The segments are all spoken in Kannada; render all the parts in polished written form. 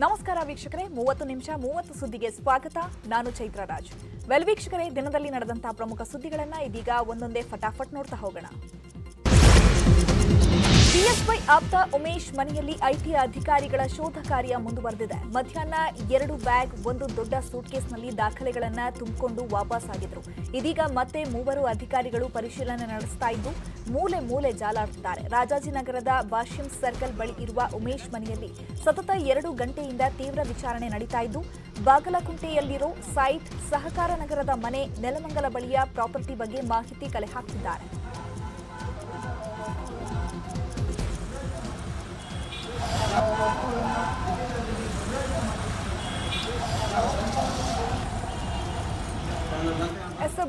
ನಮಸ್ಕಾರ ವೀಕ್ಷಕರೇ, 30 ನಿಮಿಷ 30 ಸುದ್ದಿಗೆ ಸ್ವಾಗತ. ನಾನು ಚೈತ್ರ ರಾಜ್. ವೆಲ್ ವೀಕ್ಷಕರೇ, ದಿನದಲ್ಲಿ ನಡೆದಂತಹ ಪ್ರಮುಖ ಸುದ್ದಿಗಳನ್ನ ಇದೀಗ ಒಂದೊಂದೇ ಫಟಾಫಟ್ ನೋಡ್ತಾ ಹೋಗೋಣ. ಬಿಎಸ್ವೈ ಆಪ್ತ ಉಮೇಶ್ ಮನೆಯಲ್ಲಿ ಐಟಿ ಅಧಿಕಾರಿಗಳ ಶೋಧ ಕಾರ್ಯ ಮುಂದುವರೆದಿದೆ. ಮಧ್ಯಾಹ್ನ 2 ಬ್ಯಾಗ್, 1 ದೊಡ್ಡ ಸೂಟ್ಕೇಸ್ನಲ್ಲಿ ದಾಖಲೆಗಳನ್ನ ತುಂಬಿಕೊಂಡು ವಾಪಸ್ ಆಗಿದ್ರು. ಇದೀಗ ಮತ್ತೆ 3 ಅಧಿಕಾರಿಗಳು ಪರಿಶೀಲನೆ ನಡೆಸ್ತಾ ಇದ್ದು ಮೂಲೆ ಜಾಲಾಡ್ತಿದ್ದಾರೆ. ರಾಜಾಜಿನಗರದ ಬಾಷ್ಯಂ ಸರ್ಕಲ್ ಬಳಿ ಇರುವ ಉಮೇಶ್ ಮನೆಯಲ್ಲಿ ಸತತ 2 ಗಂಟೆಯಿಂದ ತೀವ್ರ ವಿಚಾರಣೆ ನಡೀತಾ ಇದ್ದು ಬಾಗಲಕುಂಟೆಯಲ್ಲಿರೋ ಸೈಟ್, ಸಹಕಾರ ನಗರದ ಮನೆ, ನೆಲಮಂಗಲ ಬಳಿಯ ಪ್ರಾಪರ್ಟಿ ಬಗ್ಗೆ ಮಾಹಿತಿ ಕಲೆ ಹಾಕ್ತಿದ್ದಾರೆ.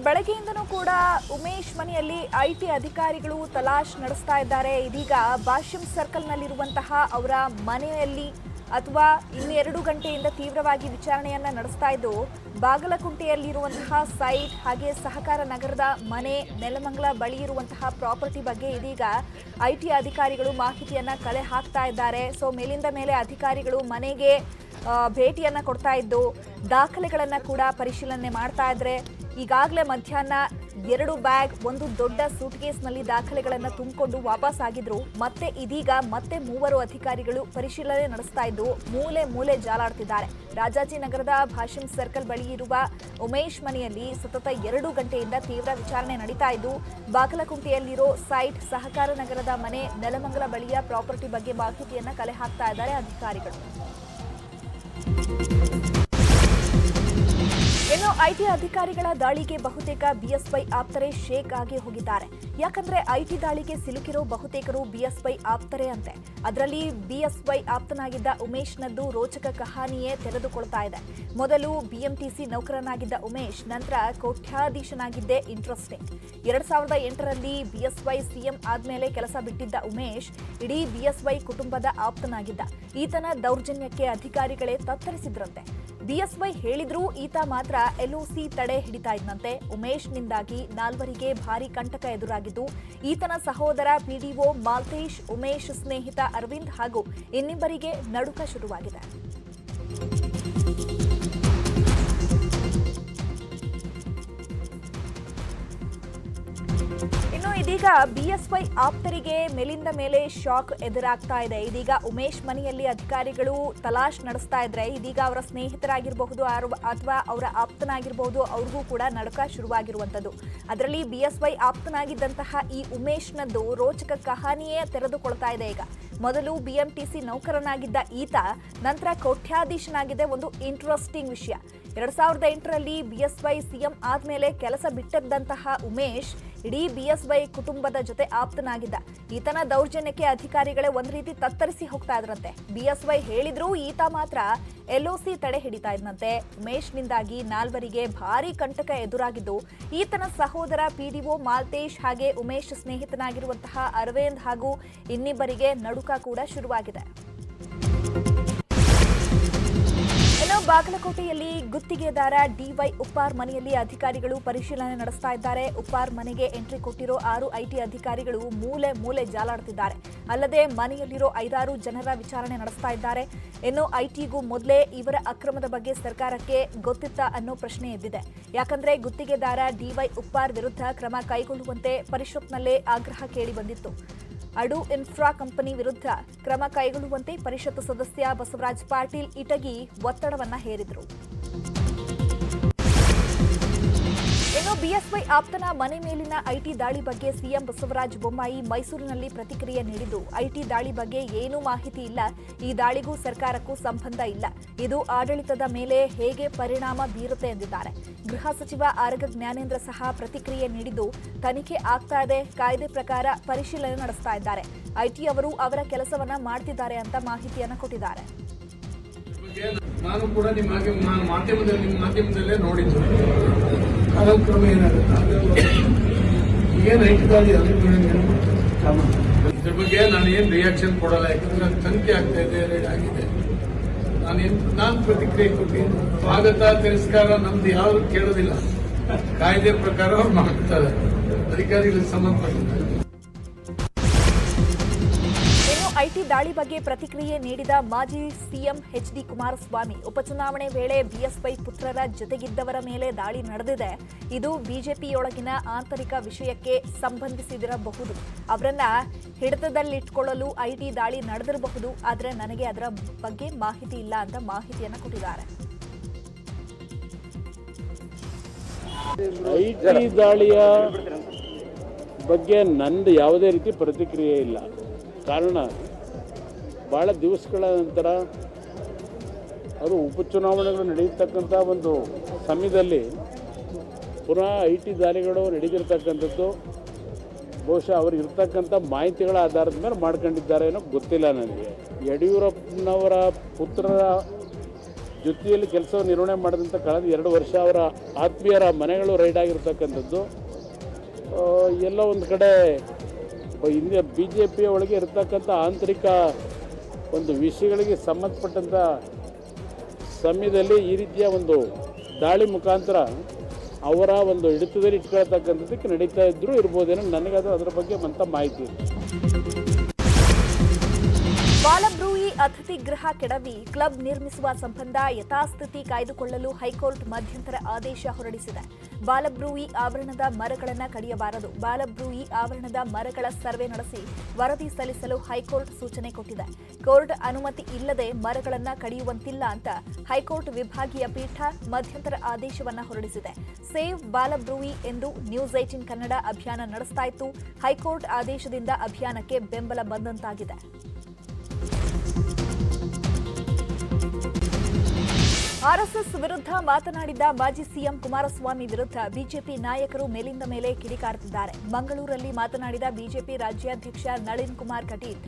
ಬೆಳಗ್ಗೆಯಿಂದನೂ ಕೂಡ ಉಮೇಶ್ ಮನೆಯಲ್ಲಿ ಐಟಿ ಅಧಿಕಾರಿಗಳು ತಲಾಶ್ ನಡೆಸ್ತಾ ಇದ್ದಾರೆ. ಇದೀಗ ಬಾಷ್ಯಂ ಸರ್ಕಲ್ನಲ್ಲಿರುವಂತಹ ಅವರ ಮನೆಯಲ್ಲಿ ಅಥವಾ 2 ಗಂಟೆಯಿಂದ ತೀವ್ರವಾಗಿ ವಿಚಾರಣೆಯನ್ನ ನಡೆಸ್ತಾ ಇದ್ದು ಬಾಗಲಕುಂಟೆಯಲ್ಲಿರುವಂತಹ ಸೈಟ್ ಹಾಗೆ ಸಹಕಾರ ನಗರದ ಮನೆ, ನೆಲಮಂಗಲ ಬಳಿ ಇರುವಂತಹ ಪ್ರಾಪರ್ಟಿ ಬಗ್ಗೆ ಇದೀಗ ಐಟಿ ಅಧಿಕಾರಿಗಳು ಮಾಹಿತಿಯನ್ನ ಕಲೆ ಹಾಕ್ತಾ ಇದ್ದಾರೆ. ಸೊ ಮೇಲಿಂದ ಮೇಲೆ ಅಧಿಕಾರಿಗಳು ಮನೆಗೆ ಭೇಟಿಯನ್ನ ಕೊಡ್ತಾ ಇದ್ದು ದಾಖಲೆಗಳನ್ನ ಕೂಡ ಪರಿಶೀಲನೆ ಮಾಡ್ತಾ ಇದ್ರೆ. ಈಗಾಗಲೇ ಮಧ್ಯಾಹ್ನ 2 ಬ್ಯಾಗ್, 1 ದೊಡ್ಡ ಸೂಟ್ಕೇಸ್ನಲ್ಲಿ ದಾಖಲೆಗಳನ್ನು ತುಂಬಿಕೊಂಡು ವಾಪಸ್ ಆಗಿದ್ರು. ಇದೀಗ ಮತ್ತೆ 3 ಅಧಿಕಾರಿಗಳು ಪರಿಶೀಲನೆ ನಡೆಸ್ತಾ ಇದ್ದು ಮೂಲೆ ಜಾಲಾಡ್ತಿದ್ದಾರೆ. ರಾಜಾಜಿನಗರದ ಭಾಷ್ಯಂ ಸರ್ಕಲ್ ಬಳಿ ಇರುವ ಉಮೇಶ್ ಮನೆಯಲ್ಲಿ ಸತತ 2 ಗಂಟೆಯಿಂದ ತೀವ್ರ ವಿಚಾರಣೆ ನಡೀತಾ ಇದ್ದು ಬಾಗಲಕುಂಟೆಯಲ್ಲಿರೋ ಸೈಟ್, ಸಹಕಾರ ನಗರದ ಮನೆ, ನೆಲಮಂಗಲ ಬಳಿಯ ಪ್ರಾಪರ್ಟಿ ಬಗ್ಗೆ ಮಾಹಿತಿಯನ್ನ ಕಲೆ ಹಾಕ್ತಾ ಇದ್ದಾರೆ ಅಧಿಕಾರಿಗಳು. ಇನ್ನು ಐಟಿ ಅಧಿಕಾರಿಗಳ ದಾಳಿಗೆ ಬಹುತೇಕ ಬಿಎಸ್ವೈ ಆಪ್ತರೇ ಶೇಕ್ ಆಗಿ ಹೋಗಿದ್ದಾರೆ. ಯಾಕಂದ್ರೆ ಐಟಿ ದಾಳಿಗೆ ಸಿಲುಕಿರೋ ಬಹುತೇಕರು ಬಿಎಸ್ವೈ ಆಪ್ತರೇ ಅಂತೆ. ಅದರಲ್ಲಿ ಬಿಎಸ್ವೈ ಆಪ್ತನಾಗಿದ್ದ ಉಮೇಶ್ನದ್ದು ರೋಚಕ ಕಹಾನಿಯೇ ತೆರೆದುಕೊಳ್ತಾ ಇದೆ. ಮೊದಲು ಬಿಎಂಟಿಸಿ ನೌಕರನಾಗಿದ್ದ ಉಮೇಶ್ ನಂತರ ಕೋಟ್ಯಾಧೀಶನಾಗಿದ್ದೇ ಇಂಟ್ರೆಸ್ಟಿಂಗ್. 2008ರಲ್ಲಿ ಬಿಎಸ್ವೈ ಸಿಎಂ ಆದ್ಮೇಲೆ ಕೆಲಸ ಬಿಟ್ಟಿದ್ದ ಉಮೇಶ್ ಇಡೀ ಬಿಎಸ್ವೈ ಕುಟುಂಬದ ಆಪ್ತನಾಗಿದ್ದ. ಈತನ ದೌರ್ಜನ್ಯಕ್ಕೆ ಅಧಿಕಾರಿಗಳೇ ತತ್ತರಿಸಿದ್ರಂತೆ. ಬಿಎಸ್ವೈ ಹೇಳಿದ್ರೂ ಈತ ಮಾತ್ರ ಎಲ್ಒಸಿ ತಡೆ ಹಿಡಿತಾ ಇದ್ದಂತೆ. ಉಮೇಶ್ನಿಂದಾಗಿ 4 ಭಾರಿ ಕಂಟಕ ಎದುರಾಗಿದ್ದು ಈತನ ಸಹೋದರ ಪಿಡಿಒ ಮಾಲ್ತೇಶ್, ಉಮೇಶ್ ಸ್ನೇಹಿತ ಅರವಿಂದ್ ಹಾಗೂ ಇನ್ನಿಬ್ಬರಿಗೆ ನಡುಕ ಶುರುವಾಗಿದೆ. ಇದೀಗ ಬಿಎಸ್ವೈ ಆಪ್ತರಿಗೆ ಮೇಲಿಂದ ಮೇಲೆ ಶಾಕ್ ಎದುರಾಗ್ತಾ ಇದೆ. ಇದೀಗ ಉಮೇಶ್ ಮನೆಯಲ್ಲಿ ಅಧಿಕಾರಿಗಳು ತಲಾಶ್ ನಡೆಸ್ತಾ ಇದ್ರೆ ಇದೀಗ ಅವರ ಸ್ನೇಹಿತರಾಗಿರಬಹುದು ಅಥವಾ ಅವರ ಆಪ್ತನಾಗಿರಬಹುದು, ಅವ್ರಿಗೂ ಕೂಡ ನಡುಕ ಶುರುವಾಗಿರುವಂತದ್ದು. ಅದರಲ್ಲಿ ಬಿಎಸ್ವೈ ಆಪ್ತನಾಗಿದ್ದಂತಹ ಈ ಉಮೇಶ್ನದ್ದು ರೋಚಕ ಕಹಾನಿಯೇ ತೆರೆದುಕೊಳ್ತಾ ಇದೆ. ಈಗ ಮೊದಲು ಬಿಎಂಟಿಸಿ ನೌಕರನಾಗಿದ್ದ ಈತ ನಂತರ ಕೋಟ್ಯಾಧೀಶನಾಗಿದೆ. ಒಂದು ಇಂಟ್ರೆಸ್ಟಿಂಗ್ ವಿಷಯ, 2008ರಲ್ಲಿ ಬಿಎಸ್ವೈ ಸಿಎಂ ಆದ್ಮೇಲೆ ಕೆಲಸ ಬಿಟ್ಟದ್ದಂತಹ ಉಮೇಶ್ ಇಡೀ ಬಿಎಸ್ವೈ ಕುಟುಂಬದ ಜೊತೆ ಆಪ್ತನಾಗಿದ್ದ. ಈತನ ದೌರ್ಜನ್ಯಕ್ಕೆ ಅಧಿಕಾರಿಗಳೇ ಒಂದ್ ರೀತಿ ತತ್ತರಿಸಿ ಹೋಗ್ತಾ ಇದ್ರಂತೆ. ಬಿಎಸ್ವೈ ಹೇಳಿದ್ರೂ ಈತ ಮಾತ್ರ ಎಲ್ಒಸಿ ತಡೆ ಹಿಡಿತಾ ಇದ್ದಂತೆ. ಉಮೇಶ್ನಿಂದಾಗಿ 4 ಭಾರಿ ಕಂಟಕ ಎದುರಾಗಿದ್ದು ಈತನ ಸಹೋದರ ಪಿಡಿಒ ಮಾಲ್ತೇಶ್ ಹಾಗೆ ಉಮೇಶ್ ಸ್ನೇಹಿತನಾಗಿರುವಂತಹ ಅರವಿಂದ್ ಹಾಗೂ ಇನ್ನಿಬ್ಬರಿಗೆ ನಡುಕ ಕೂಡ ಶುರುವಾಗಿದೆ. ಬಾಗಲಕೋಟೆಯಲ್ಲಿ ಗುತ್ತಿಗೆದಾರ ಡಿವೈ ಉಪ್ಪಾರ್ ಮನೆಯಲ್ಲಿ ಅಧಿಕಾರಿಗಳು ಪರಿಶೀಲನೆ ನಡೆಸ್ತಾ ಇದ್ದಾರೆ. ಉಪ್ಪಾರ್ ಮನೆಗೆ ಎಂಟ್ರಿ ಕೊಟ್ಟಿರೋ 6 ಐಟಿ ಅಧಿಕಾರಿಗಳು ಮೂಲೆ ಜಾಲಾಡ್ತಿದ್ದಾರೆ. ಅಲ್ಲದೆ ಮನೆಯಲ್ಲಿರೋ 5-6 ಜನರ ವಿಚಾರಣೆ ನಡೆಸ್ತಾ ಇದ್ದಾರೆ. ಇನ್ನು ಐಟಿಗೂ ಮೊದಲೇ ಇವರ ಅಕ್ರಮದ ಬಗ್ಗೆ ಸರ್ಕಾರಕ್ಕೆ ಗೊತ್ತಿತ್ತ ಅನ್ನೋ ಪ್ರಶ್ನೆ ಎದ್ದಿದೆ. ಯಾಕಂದ್ರೆ ಗುತ್ತಿಗೆದಾರ ಡಿವೈ ಉಪ್ಪಾರ್ ವಿರುದ್ಧ ಕ್ರಮ ಕೈಗೊಳ್ಳುವಂತೆ ಪರಿಷತ್ನಲ್ಲೇ ಆಗ್ರಹ ಕೇಳಿ ಬಂದಿತ್ತು. ಅಡು ಇನ್ಫ್ರಾ ಕಂಪನಿ ವಿರುದ್ಧ ಕ್ರಮ ಕೈಗೊಳ್ಳುವಂತೆ ಪರಿಷತ್ ಸದಸ್ಯ ಬಸವರಾಜ್ ಪಾಟೀಲ್ ಇಟಗಿ ಒತ್ತಡವನ್ನ ಹೇರಿದ್ರು. ಇನ್ನು ಬಿಎಸ್ವೈ ಆಪ್ತನ ಮನೆ ಮೇಲಿನ ಐಟಿ ದಾಳಿ ಬಗ್ಗೆ ಸಿಎಂ ಬಸವರಾಜ ಬೊಮ್ಮಾಯಿ ಮೈಸೂರಿನಲ್ಲಿ ಪ್ರತಿಕ್ರಿಯೆ ನೀಡಿದ್ದು, ಐಟಿ ದಾಳಿ ಬಗ್ಗೆ ಏನೂ ಮಾಹಿತಿ ಇಲ್ಲ, ಈ ದಾಳಿಗೂ ಸರ್ಕಾರಕ್ಕೂ ಸಂಬಂಧ ಇಲ್ಲ, ಇದು ಆಡಳಿತದ ಮೇಲೆ ಹೇಗೆ ಪರಿಣಾಮ ಬೀರುತ್ತೆ ಎಂದಿದ್ದಾರೆ. ಗೃಹ ಸಚಿವ ಆರಗ ಜ್ಞಾನೇಂದ್ರ ಸಹ ಪ್ರತಿಕ್ರಿಯೆ ನೀಡಿದ್ದು, ತನಿಖೆ ಆಗ್ತಾ ಇದೆ, ಕಾಯ್ದೆ ಪ್ರಕಾರ ಪರಿಶೀಲನೆ ನಡೆಸ್ತಾ ಇದ್ದಾರೆ, ಐಟಿ ಅವರು ಅವರ ಕೆಲಸವನ್ನ ಮಾಡ್ತಿದ್ದಾರೆ ಅಂತ ಮಾಹಿತಿಯನ್ನ ಕೊಟ್ಟಿದ್ದಾರೆ. ನಾನು ಕೂಡ ನಿಮ್ಮ ಮಾಧ್ಯಮದಲ್ಲೇ ನೋಡಿದ್ದು ಕಾಲಕ್ರಮ ಏನಾಗುತ್ತೆ ಏನು ಐಟಿ ದಾಳಿ ಇದ್ರ ಬಗ್ಗೆ ನಾನು ಏನು ರಿಯಾಕ್ಷನ್ ಕೊಡಲ್ಲ. ಯಾಕಂದ್ರೆ ನನ್ನ ತನಿಖೆ ಆಗ್ತಾ ಇದೆ, ಆಗಿದೆ. ನಾನು ಪ್ರತಿಕ್ರಿಯೆ ಕೊಟ್ಟಿದ್ದು ಸ್ವಾಗತ ತಿರಸ್ಕಾರ ನಮ್ದು ಯಾರು ಕೇಳೋದಿಲ್ಲ, ಕಾಯ್ದೆ ಪ್ರಕಾರ ಅವ್ರು ಮಾಡ್ತಾರೆ, ಅಧಿಕಾರಿಗಳಿಗೆ ಸಂಬಂಧಪಟ್ಟಿದ್ದಾರೆ. ಐಟಿ ದಾಳಿ ಬಗ್ಗೆ ಪ್ರತಿಕ್ರಿಯೆ ನೀಡಿದ ಮಾಜಿ ಸಿಎಂ ಎಚ್ಡಿ ಕುಮಾರಸ್ವಾಮಿ, ಉಪಚುನಾವಣೆ ವೇಳೆ ಬಿಎಸ್ವೈ ಪುತ್ರರ ಜೊತೆಗಿದ್ದವರ ಮೇಲೆ ದಾಳಿ ನಡೆದಿದೆ. ಇದು ಬಿಜೆಪಿಯೊಳಗಿನ ಆಂತರಿಕ ವಿಷಯಕ್ಕೆ ಸಂಬಂಧಿಸಿದಿರಬಹುದು. ಅವರನ್ನ ಹಿಡಿತದಲ್ಲಿಟ್ಕೊಳ್ಳಲು ಐಟಿ ದಾಳಿ ನಡೆದಿರಬಹುದು, ಆದರೆ ನನಗೆ ಅದರ ಬಗ್ಗೆ ಮಾಹಿತಿ ಇಲ್ಲ ಅಂತ ಮಾಹಿತಿಯನ್ನು ಕೊಟ್ಟಿದ್ದಾರೆ. ಐಟಿ ದಾಳಿಯ ಬಗ್ಗೆ ನಂದು ಯಾವುದೇ ರೀತಿ ಪ್ರತಿಕ್ರಿಯೆ ಇಲ್ಲ. ಕಾರಣ, ಭಾಳ ದಿವಸಗಳ ನಂತರ ಅದು ಉಪಚುನಾವಣೆಗಳು ನಡೆಯತಕ್ಕಂಥ ಒಂದು ಸಮಯದಲ್ಲಿ ಪುನಃ ಐಟಿ ದಾಳಿಗಳು ನಡೆದಿರ್ತಕ್ಕಂಥದ್ದು ಬಹುಶಃ ಅವ್ರಿಗೆ ಇರ್ತಕ್ಕಂಥ ಮಾಹಿತಿಗಳ ಆಧಾರದ ಮೇಲೆ ಮಾಡ್ಕೊಂಡಿದ್ದಾರೆ ಏನೋ ಗೊತ್ತಿಲ್ಲ ನನಗೆ. ಯಡಿಯೂರಪ್ಪನವರ ಪುತ್ರರ ಜೊತೆಯಲ್ಲಿ ಕೆಲಸ ನಿರ್ವಹಣೆ ಮಾಡಿದಂಥ ಕಳೆದ 2 ವರ್ಷ ಅವರ ಆತ್ಮೀಯರ ಮನೆಗಳು ರೈಡ್ ಆಗಿರ್ತಕ್ಕಂಥದ್ದು ಎಲ್ಲ ಒಂದು ಕಡೆ ಹಿಂದೆ ಬಿ ಜೆ ಪಿಯ ಒಳಗೆ ಇರತಕ್ಕಂಥ ಆಂತರಿಕ ಒಂದು ವಿಷಯಗಳಿಗೆ ಸಂಬಂಧಪಟ್ಟಂಥ ಸಮಯದಲ್ಲಿ ಈ ರೀತಿಯ ಒಂದು ದಾಳಿ ಮುಖಾಂತರ ಅವರ ಒಂದು ಹಿಡಿತದಲ್ಲಿ ಇಟ್ಕೊಳ್ತಕ್ಕಂಥದ್ದಕ್ಕೆ ನಡೀತಾ ಇದ್ರೂ ಇರ್ಬೋದೇನೋ. ನನಗದು ಅದರ ಬಗ್ಗೆ ಅಂತ ಮಾಹಿತಿ ಇದೆ. ಬಾಲಬ್ರೂಯಿ ಅತಿಥಿ ಗೃಹ ಕೆಡವಿ ಕ್ಲಬ್ ನಿರ್ಮಿಸುವ ಸಂಬಂಧ ಯಥಾಸ್ಥಿತಿ ಕಾಯ್ದುಕೊಳ್ಳಲು ಹೈಕೋರ್ಟ್ ಮಧ್ಯಂತರ ಆದೇಶ ಹೊರಡಿಸಿದೆ. ಬಾಲಬ್ರೂಯಿ ಆವರಣದ ಮರಗಳನ್ನು ಕಡಿಯಬಾರದು. ಬಾಲಬ್ರೂಯಿ ಆವರಣದ ಮರಗಳ ಸರ್ವೆ ನಡೆಸಿ ವರದಿ ಸಲ್ಲಿಸಲು ಹೈಕೋರ್ಟ್ ಸೂಚನೆ ಕೊಟ್ಟಿದೆ. ಕೋರ್ಟ್ ಅನುಮತಿ ಇಲ್ಲದೆ ಮರಗಳನ್ನು ಕಡಿಯುವಂತಿಲ್ಲ ಅಂತ ಹೈಕೋರ್ಟ್ ವಿಭಾಗೀಯ ಪೀಠ ಮಧ್ಯಂತರ ಆದೇಶವನ್ನು ಹೊರಡಿಸಿದೆ. ಸೇವ್ ಬಾಲಬ್ರೂಯಿ ಎಂದು ನ್ಯೂಸ್ 18 ಕನ್ನಡ ಅಭಿಯಾನ ನಡೆಸ್ತಾ ಇತ್ತು. ಹೈಕೋರ್ಟ್ ಆದೇಶದಿಂದ ಅಭಿಯಾನಕ್ಕೆ ಬೆಂಬಲ ಬಂದಂತಾಗಿದೆ. ಆರ್ಎಸ್ಎಸ್ ವಿರುದ್ಧ ಮಾತನಾಡಿದ ಮಾಜಿ ಸಿಎಂ ಕುಮಾರಸ್ವಾಮಿ ವಿರುದ್ಧ ಬಿಜೆಪಿ ನಾಯಕರು ಮೇಲಿಂದ ಮೇಲೆ ಕಿಡಿಕಾರುತ್ತಿದ್ದಾರೆ. ಮಂಗಳೂರಲ್ಲಿ ಮಾತನಾಡಿದ ಬಿಜೆಪಿ ರಾಜ್ಯಾಧ್ಯಕ್ಷ ನಳಿನ್ ಕುಮಾರ್ ಕಟೀಲ್,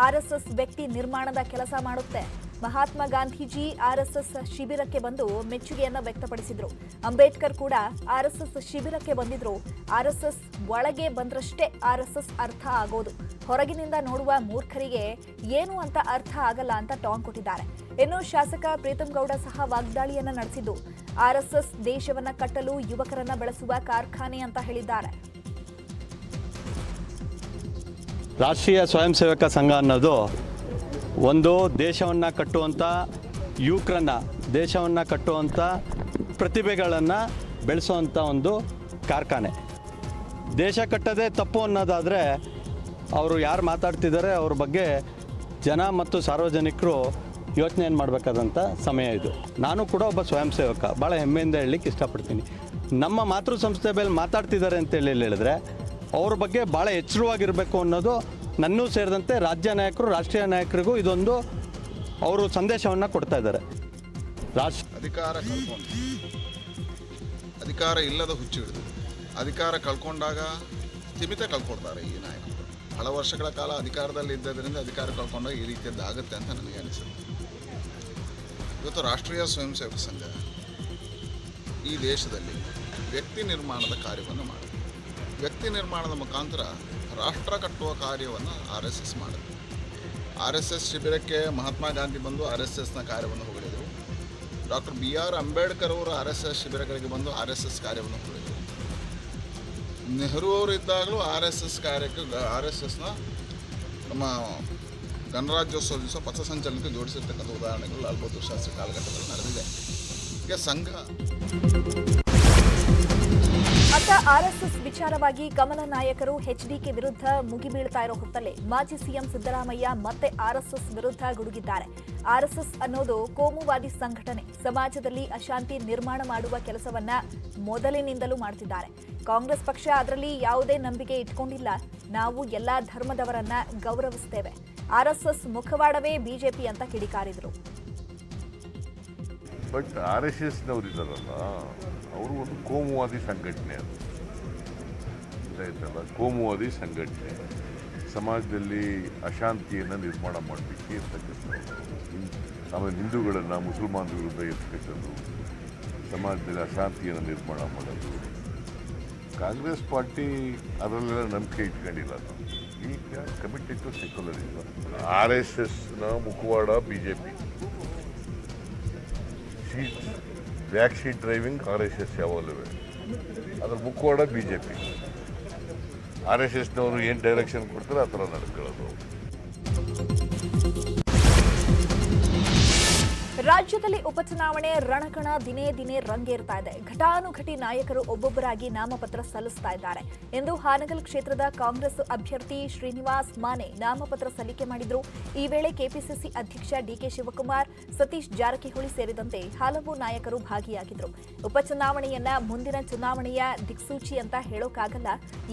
ಆರ್ಎಸ್ಎಸ್ ವ್ಯಕ್ತಿ ನಿರ್ಮಾಣದ ಕೆಲಸ ಮಾಡುತ್ತೆ. ಮಹಾತ್ಮ ಗಾಂಧೀಜಿ ಆರ್ಎಸ್ಎಸ್ ಶಿಬಿರಕ್ಕೆ ಬಂದು ಮೆಚ್ಚುಗೆಯನ್ನು ವ್ಯಕ್ತಪಡಿಸಿದ್ರು. ಅಂಬೇಡ್ಕರ್ ಕೂಡ ಆರ್ಎಸ್ಎಸ್ ಶಿಬಿರಕ್ಕೆ ಬಂದಿದ್ರು. ಆರ್ಎಸ್ಎಸ್ ಒಳಗೆ ಬಂದ್ರಷ್ಟೇ ಆರ್ಎಸ್ಎಸ್ ಅರ್ಥ ಆಗೋದು. ಹೊರಗಿನಿಂದ ನೋಡುವ ಮೂರ್ಖರಿಗೆ ಏನು ಅಂತ ಅರ್ಥ ಆಗಲ್ಲ ಅಂತ ಟಾಂಗ್ ಕೊಟ್ಟಿದ್ದಾರೆ. ಇನ್ನು ಶಾಸಕ ಪ್ರೀತಂ ಗೌಡ ಸಹ ವಾಗ್ದಾಳಿಯನ್ನ ನಡೆಸಿದ್ದು, ಆರ್ಎಸ್ಎಸ್ ದೇಶವನ್ನ ಕಟ್ಟಲು ಯುವಕರನ್ನ ಬೆಳೆಸುವ ಕಾರ್ಖಾನೆ ಅಂತ ಹೇಳಿದ್ದಾರೆ. ರಾಷ್ಟ್ರೀಯ ಸ್ವಯಂ ಸೇವಕ ಸಂಘ ಅನ್ನೋದು ಒಂದು ದೇಶವನ್ನು ಕಟ್ಟುವಂಥ ಯುವಕರನ್ನು, ದೇಶವನ್ನು ಕಟ್ಟುವಂಥ ಪ್ರತಿಭೆಗಳನ್ನು ಬೆಳೆಸುವಂಥ ಒಂದು ಕಾರ್ಖಾನೆ. ದೇಶ ಕಟ್ಟೋದೇ ತಪ್ಪು ಅನ್ನೋದಾದರೆ ಅವರು ಯಾರು ಮಾತಾಡ್ತಿದ್ದಾರೆ ಅವ್ರ ಬಗ್ಗೆ ಜನ ಮತ್ತು ಸಾರ್ವಜನಿಕರು ಯೋಚನೆಯನ್ನು ಮಾಡಬೇಕಾದಂಥ ಸಮಯ ಇದು. ನಾನು ಕೂಡ ಒಬ್ಬ ಸ್ವಯಂ ಸೇವಕ, ಭಾಳ ಹೆಮ್ಮೆಯಿಂದ ಹೇಳಲಿಕ್ಕೆ ಇಷ್ಟಪಡ್ತೀನಿ. ನಮ್ಮ ಮಾತೃ ಸಂಸ್ಥೆ ಮೇಲೆ ಮಾತಾಡ್ತಿದ್ದಾರೆ ಅಂತೇಳಿ ಹೇಳಿದ್ರೆ ಅವ್ರ ಬಗ್ಗೆ ಭಾಳ ಎಚ್ಚರವಾಗಿರಬೇಕು ಅನ್ನೋದು ನನ್ನೂ ಸೇರಿದಂತೆ ರಾಜ್ಯ ನಾಯಕರು, ರಾಷ್ಟ್ರೀಯ ನಾಯಕರಿಗೂ ಇದೊಂದು ಅವರು ಸಂದೇಶವನ್ನು ಕೊಡ್ತಾ ಇದ್ದಾರೆ. ಅಧಿಕಾರ ಇಲ್ಲದ ಹುಚ್ಚು ಹಿಡಿದು ಅಧಿಕಾರ ಕಳ್ಕೊಂಡಾಗ ಸ್ಥಿಮಿತ ಕಳ್ಕೊಡ್ತಾರೆ ಈ ನಾಯಕರು. ಬಹಳ ವರ್ಷಗಳ ಕಾಲ ಅಧಿಕಾರದಲ್ಲಿ ಇದ್ದರಿಂದ ಅಧಿಕಾರ ಕಳ್ಕೊಂಡಾಗ ಈ ರೀತಿಯದ್ದು ಆಗುತ್ತೆ ಅಂತ ನನಗೆ ಅನಿಸುತ್ತೆ. ಇವತ್ತು ರಾಷ್ಟ್ರೀಯ ಸ್ವಯಂ ಸೇವಕ ಸಂಘ ಈ ದೇಶದಲ್ಲಿ ವ್ಯಕ್ತಿ ನಿರ್ಮಾಣದ ಕಾರ್ಯವನ್ನು ಮಾಡುತ್ತೆ. ವ್ಯಕ್ತಿ ನಿರ್ಮಾಣದ ಮುಖಾಂತರ ರಾಷ್ಟ್ರ ಕಟ್ಟುವ ಕಾರ್ಯವನ್ನು RSS ಮಾಡುತ್ತೆ. RSS ಶಿಬಿರಕ್ಕೆ ಮಹಾತ್ಮ ಗಾಂಧಿ ಬಂದು RSSನ ಕಾರ್ಯವನ್ನು ಹೊಗಳಿದರು. ಡಾಕ್ಟರ್ BR ಅಂಬೇಡ್ಕರ್ ಅವರು RSS ಶಿಬಿರಗಳಿಗೆ ಬಂದು RSS ಕಾರ್ಯವನ್ನು ಹೊಗಳಿದರು. ನೆಹರು ಅವರು ಇದ್ದಾಗಲೂ RSS ಕಾರ್ಯಕ್ಕೆ RSSನ ನಮ್ಮ ಗಣರಾಜ್ಯೋತ್ಸವ ದಿವಸ ಪಥಸಂಚಲನಕ್ಕೆ ಜೋಡಿಸಿರ್ತಕ್ಕಂಥ ಉದಾಹರಣೆಗಳು ಲಾಲ್ ಬಹದ್ದೂರ್ ಶಾಸ್ತ್ರಿ ಕಾಲಘಟ್ಟದಲ್ಲಿ ನಡೆದಿದೆ. ಈಗ ಸಂಘ ಅತ್ತ ಆರ್ಎಸ್ಎಸ್ ವಿಚಾರವಾಗಿ ಕಮಲ ನಾಯಕರು ಎಚ್ಡಿಕೆ ವಿರುದ್ಧ ಮುಗಿಬೀಳ್ತಾ ಇರೋ ಹೊತ್ತಲ್ಲೇ ಮಾಜಿ ಸಿಎಂ ಸಿದ್ದರಾಮಯ್ಯ ಮತ್ತೆ ಆರ್ಎಸ್ಎಸ್ ವಿರುದ್ಧ ಗುಡುಗಿದ್ದಾರೆ. ಆರ್ಎಸ್ಎಸ್ ಅನ್ನೋದು ಕೋಮುವಾದಿ ಸಂಘಟನೆ, ಸಮಾಜದಲ್ಲಿ ಅಶಾಂತಿ ನಿರ್ಮಾಣ ಮಾಡುವ ಕೆಲಸವನ್ನ ಮೊದಲಿನಿಂದಲೂ ಮಾಡ್ತಿದ್ದಾರೆ. ಕಾಂಗ್ರೆಸ್ ಪಕ್ಷ ಅದರಲ್ಲಿ ಯಾವುದೇ ನಂಬಿಕೆ ಇಟ್ಕೊಂಡಿಲ್ಲ. ನಾವು ಎಲ್ಲಾ ಧರ್ಮದವರನ್ನ ಗೌರವಿಸ್ತೇವೆ. ಆರ್ಎಸ್ಎಸ್ ಮುಖವಾಡವೇ ಬಿಜೆಪಿ ಅಂತ ಕಿಡಿಕಾರಿದ್ರು. ಬಟ್ RSSನವರು ಇದ್ದಾರಲ್ಲ, ಅವರು ಒಂದು ಕೋಮುವಾದಿ ಸಂಘಟನೆ. ಅದು ಗೊತ್ತಾಯ್ತಲ್ಲ, ಕೋಮುವಾದಿ ಸಂಘಟನೆ ಸಮಾಜದಲ್ಲಿ ಅಶಾಂತಿಯನ್ನು ನಿರ್ಮಾಣ ಮಾಡಲಿಕ್ಕೆ ಇರ್ತಕ್ಕಂಥದ್ದು. ಆಮೇಲೆ ಹಿಂದೂಗಳನ್ನು ಮುಸಲ್ಮಾನರ ವಿರುದ್ಧ ಇರ್ತಕ್ಕಂಥದ್ದು, ಸಮಾಜದಲ್ಲಿ ಅಶಾಂತಿಯನ್ನು ನಿರ್ಮಾಣ ಮಾಡೋದು. ಕಾಂಗ್ರೆಸ್ ಪಾರ್ಟಿ ಅದರಲ್ಲೆಲ್ಲ ನಂಬಿಕೆ ಇಟ್ಕೊಂಡಿಲ್ಲ. ಈಗ ಕಮಿಟೆಡ್ ಟು ಸೆಕ್ಯುಲರಿಸಮ್. RSSನ ಮುಖವಾಡ BJP. Back sheet driving RSS ಯಾವಾಗಲೂ, ಅದ್ರ ಮುಖವಾಡ BJP. RSSನವರು ಏನು ಡೈರೆಕ್ಷನ್ ಕೊಡ್ತಾರೆ ಆ ಥರ ನಡ್ಕೊಳ್ಳೋದು. ರಾಜ್ಯದಲ್ಲಿ ಉಪಚುನಾವಣೆ ರಣಕಣ ದಿನೇ ದಿನೇ ರಂಗೇರ್ತಾ ಇದೆ. ಘಟಾನುಘಟಿ ನಾಯಕರು ಒಬ್ಬೊಬ್ಬರಾಗಿ ನಾಮಪತ್ರ ಸಲ್ಲಿಸ್ತಾ ಇದ್ದಾರೆ. ಎಂದು ಹಾನಗಲ್ ಕ್ಷೇತ್ರದ ಕಾಂಗ್ರೆಸ್ ಅಭ್ಯರ್ಥಿ ಶ್ರೀನಿವಾಸ್ ಮಾನೆ ನಾಮಪತ್ರ ಸಲ್ಲಿಕೆ ಮಾಡಿದ್ರು. ಈ ವೇಳೆ ಕೆಪಿಸಿಸಿ ಅಧ್ಯಕ್ಷ ಡಿಕೆ ಶಿವಕುಮಾರ್, ಸತೀಶ್ ಜಾರಕಿಹೊಳಿ ಸೇರಿದಂತೆ ಹಲವು ನಾಯಕರು ಭಾಗಿಯಾಗಿದ್ರು. ಉಪಚುನಾವಣೆಯನ್ನ ಮುಂದಿನ ಚುನಾವಣೆಯ ದಿಕ್ಸೂಚಿ ಅಂತ ಹೇಳೋಕ್ಕಾಗಲ್ಲ.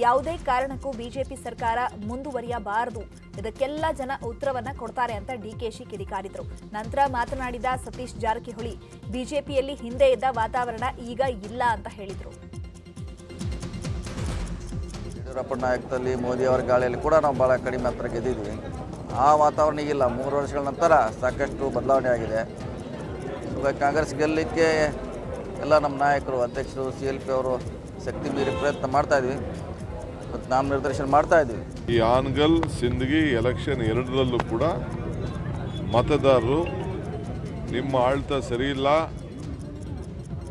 ಯಾವುದೇ ಕಾರಣಕ್ಕೂ ಬಿಜೆಪಿ ಸರ್ಕಾರ ಮುಂದುವರಿಯಬಾರದು. ಇದಕ್ಕೆಲ್ಲ ಜನ ಉತ್ತರವನ್ನ ಕೊಡ್ತಾರೆ ಅಂತ ಡಿಕೆಶಿ ಕಿಡಿಕಾರಿದ್ರು. ನಂತರ ಮಾತನಾಡಿದ ಸತೀಶ್ ಜಾರಕಿಹೊಳಿ, ಬಿಜೆಪಿಯಲ್ಲಿ ಹಿಂದೆ ಇದ್ದ ವಾತಾವರಣ ಈಗ ಇಲ್ಲ ಅಂತ ಹೇಳಿದ್ರು. ಯಡಿಯೂರಪ್ಪ ನಾಯಕದಲ್ಲಿ ಮೋದಿ ಅವರ ಗಾಳಿಯಲ್ಲಿ ಕೂಡ ನಾವು ಬಹಳ ಕಡಿಮೆ ಹತ್ರ ಗೆದ್ದಿದ್ವಿ. ಆ ವಾತಾವರಣ ಈಗಿಲ್ಲ. 3 ವರ್ಷಗಳ ನಂತರ ಸಾಕಷ್ಟು ಬದಲಾವಣೆ ಆಗಿದೆ. ಇವಾಗ ಕಾಂಗ್ರೆಸ್ ಗೆಲ್ಲಲಿಕ್ಕೆ ಎಲ್ಲ ನಮ್ಮ ನಾಯಕರು, ಅಧ್ಯಕ್ಷರು, CLP ಅವರು ಶಕ್ತಿ ಮೀರಿ ಪ್ರಯತ್ನ ಮಾಡ್ತಾ ಇದ್ವಿ ಮತ್ತು ನಾಮ ನಿರ್ದೇಶನ ಮಾಡ್ತಾ ಇದ್ವಿ. ಈ ಹಾನಗಲ್ ಸಿಂದಗಿ ಎಲೆಕ್ಷನ್ 2ರಲ್ಲೂ ಕೂಡ ಮತದಾರರು ನಿಮ್ಮ ಆಳ್ತ ಸರಿ ಇಲ್ಲ,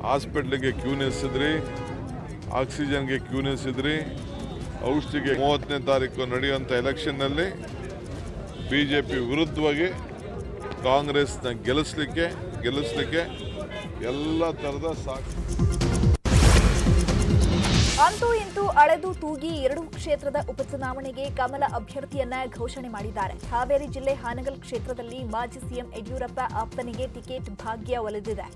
ಹಾಸ್ಪಿಟ್ಲಿಗೆ ಕ್ಯೂ ನಿಲ್ಲಿಸಿದ್ರಿ, ಆಕ್ಸಿಜನ್ಗೆ ಕ್ಯೂ ನಿಲ್ಲಿಸಿದ್ರಿ, ಔಷಧಿಗೆ 30ನೇ ತಾರೀಕು ನಡೆಯುವಂಥ ಎಲೆಕ್ಷನ್ನಲ್ಲಿ BJP ವಿರುದ್ಧವಾಗಿ ಕಾಂಗ್ರೆಸ್ನ ಗೆಲ್ಲಿಸಲಿಕ್ಕೆ ಎಲ್ಲ ಥರದ ಅಂತೂ ಇಂತೂ ಅಳೆದು ತೂಗಿ 2 ಕ್ಷೇತ್ರದ ಉಪಚುನಾವಣೆಗೆ ಕಮಲ ಅಭ್ಯರ್ಥಿಯನ್ನ ಘೋಷಣೆ ಮಾಡಿದ್ದಾರೆ. ಹಾವೇರಿ ಜಿಲ್ಲೆ ಹಾನಗಲ್ ಕ್ಷೇತ್ರದಲ್ಲಿ ಮಾಜಿ ಸಿಎಂ ಯಡಿಯೂರಪ್ಪ ಆಪ್ತನಿಗೆ ಟಿಕೆಟ್ ಭಾಗ್ಯ ಒಲಿದಿದೆ.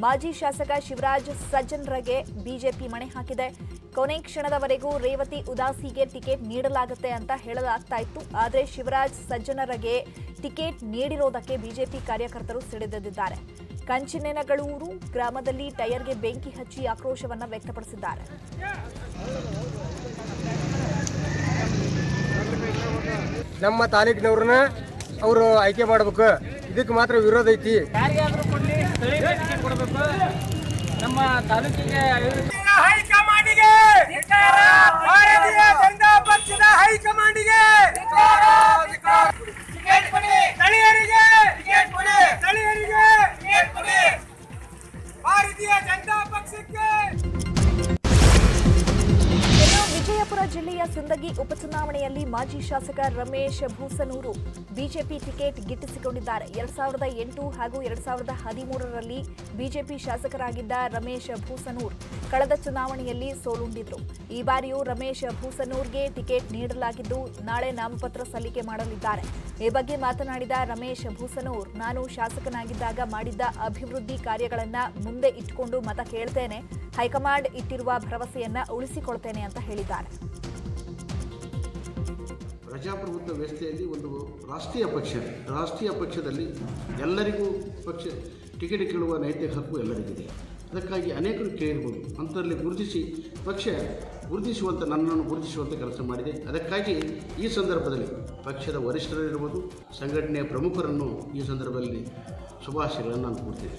ಮಾಜಿ ಶಾಸಕ ಶಿವರಾಜ್ ಸಜ್ಜನರಗೆ ಬಿಜೆಪಿ ಮಣೆ ಹಾಕಿದೆ. ಕೊನೆ ಕ್ಷಣದವರೆಗೂ ರೇವತಿ ಉದಾಸಿಗೆ ಟಿಕೆಟ್ ನೀಡಲಾಗುತ್ತೆ ಅಂತ ಹೇಳಲಾಗ್ತಾ ಇತ್ತು. ಆದರೆ ಶಿವರಾಜ್ ಸಜ್ಜನರಗೆ ಟಿಕೆಟ್ ನೀಡಿರೋದಕ್ಕೆ ಬಿಜೆಪಿ ಕಾರ್ಯಕರ್ತರು ಸಿಡಿದೆದ್ದಿದ್ದಾರೆ. ಕಂಚಿನೇನಗಳೂರು ಗ್ರಾಮದಲ್ಲಿ ಟೈರ್ಗೆ ಬೆಂಕಿ ಹಚ್ಚಿ ಆಕ್ರೋಶವನ್ನ ವ್ಯಕ್ತಪಡಿಸಿದ್ದಾರೆ. ನಮ್ಮ ತಾಲೂಕಿನವ್ರನ್ನ ಅವರು ಆಯ್ಕೆ ಮಾಡಬೇಕು, ಇದಕ್ಕೆ ಮಾತ್ರ ವಿರೋಧ ಐತಿ. ಯಾರಿಗಾದ್ರೂ ಕೊಡ್ಲಿ, ಸ್ಥಳೀಯ ಟಿಕೆಟ್ ಕೊಡಬೇಕು. ನಮ್ಮ ತಾಲೂಕಿಗೆ ಹೈಕಮಾಂಡಿಗೆ, ಭಾರತೀಯ ಜನತಾ ಪಕ್ಷದ ಹೈಕಮಾಂಡಿಗೆ ಸ್ಥಳೀಯರಿಗೆ ಭಾರತೀಯ ಜನತಾ ಪಕ್ಷಕ್ಕೆ. ವಿಜಯಪುರ ಜಿಲ್ಲೆಯ ಸಿಂದಗಿ ಉಪಚುನಾವಣೆಯಲ್ಲಿ ಮಾಜಿ ಶಾಸಕ ರಮೇಶ್ ಭೂಸನೂರು ಬಿಜೆಪಿ ಟಿಕೆಟ್ ಗಿಟ್ಟಿಸಿಕೊಂಡಿದ್ದಾರೆ. 2008 ಹಾಗೂ 2013ರಲ್ಲಿ ಬಿಜೆಪಿ ಶಾಸಕರಾಗಿದ್ದ ರಮೇಶ್ ಭೂಸನೂರ್ ಕಳೆದ ಚುನಾವಣೆಯಲ್ಲಿ ಸೋಲುಂಡಿದ್ರು. ಈ ಬಾರಿಯೂ ರಮೇಶ್ ಭೂಸನೂರ್ಗೆ ಟಿಕೆಟ್ ನೀಡಲಾಗಿದ್ದು ನಾಳೆ ನಾಮಪತ್ರ ಸಲ್ಲಿಕೆ ಮಾಡಲಿದ್ದಾರೆ. ಈ ಬಗ್ಗೆ ಮಾತನಾಡಿದ ರಮೇಶ್ ಭೂಸನೂರ್, ನಾನು ಶಾಸಕನಾಗಿದ್ದಾಗ ಮಾಡಿದ್ದ ಅಭಿವೃದ್ಧಿ ಕಾರ್ಯಗಳನ್ನ ಮುಂದೆ ಇಟ್ಟುಕೊಂಡು ಮತ ಕೇಳ್ತೇನೆ. ಹೈಕಮಾಂಡ್ ಇಟ್ಟಿರುವ ಭರವಸೆಯನ್ನ ಉಳಿಸಿಕೊಳ್ತೇನೆ ಅಂತ ಹೇಳಿದ್ದಾರೆ. ಪ್ರಜಾಪ್ರಭುತ್ವ ವ್ಯವಸ್ಥೆಯಲ್ಲಿ ಒಂದು ರಾಷ್ಟ್ರೀಯ ಪಕ್ಷದಲ್ಲಿ ಎಲ್ಲರಿಗೂ ಟಿಕೆಟ್ ಕೇಳುವ ನೈತಿಕ ಹಕ್ಕು ಎಲ್ಲರಿಗಿದೆ. ಅದಕ್ಕಾಗಿ ಅನೇಕರು ಕೇಳಿರ್ಬೋದು. ಅಂಥದ್ರಲ್ಲಿ ನನ್ನನ್ನು ಗುರುತಿಸುವಂಥ ಕೆಲಸ ಮಾಡಿದೆ. ಅದಕ್ಕಾಗಿ ಈ ಸಂದರ್ಭದಲ್ಲಿ ಪಕ್ಷದ ವರಿಷ್ಠರಿರ್ಬೋದು, ಸಂಘಟನೆಯ ಪ್ರಮುಖರನ್ನು ಈ ಸಂದರ್ಭದಲ್ಲಿ ಶುಭಾಶಯಗಳನ್ನು ನಾನು ಕೊಡ್ತೇನೆ.